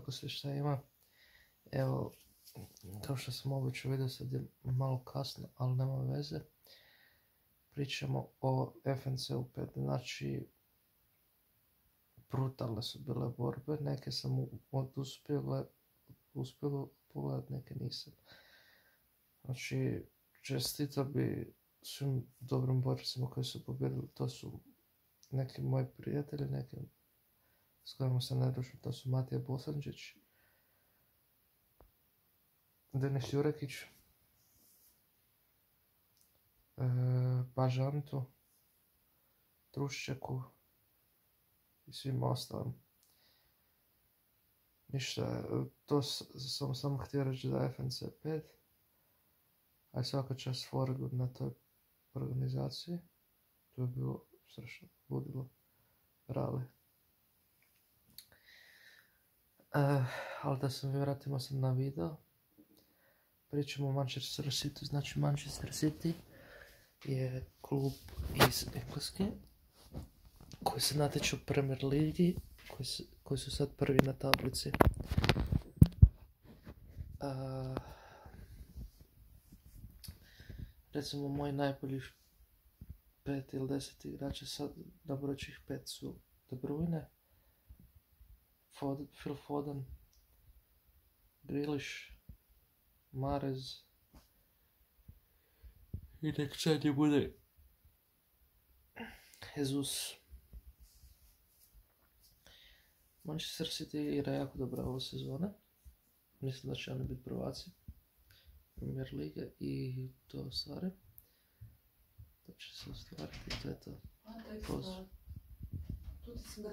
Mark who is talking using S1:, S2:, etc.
S1: koliko sve šta ima. Evo, kao što sam običao vidio, sad je malo kasno, ali nema veze. Pričamo o FNC-u 5, znači brutalne su bile borbe, neke sam uspio pogledat, neke nisam. Znači, čestito bi svim dobrim borcima koji su pobjedili, to su neki moji prijatelji, neki s kojima sam ne družim, to su Matija Bosančić, Denis Jurekić, Bažantu, Truščeku i svim ostalim. Ništa, to sam samo htio reći da je FNC 5, a svaka čast Forgu na toj organizaciji. To je bilo strašno ludilo, rali. Ali da se vratimo sad na video. Pričamo o Manchester City, znači Manchester City je klub iz Engleske koji se natječu u Premier Ligi, koji su sad prvi na tablici. Recimo moji najbolji 5 ili 10 igrača sad, dobroćih 5 su De Bruyne, Phil Foden, Grealish, Mahrez i nek zadnji bude Jesus. Manchester City igra jako dobro ove sezone. Mislim da će oni biti prvaci Premier Lige i to ostvari. To će se ostvariti, to je to.
S2: Tu ti sam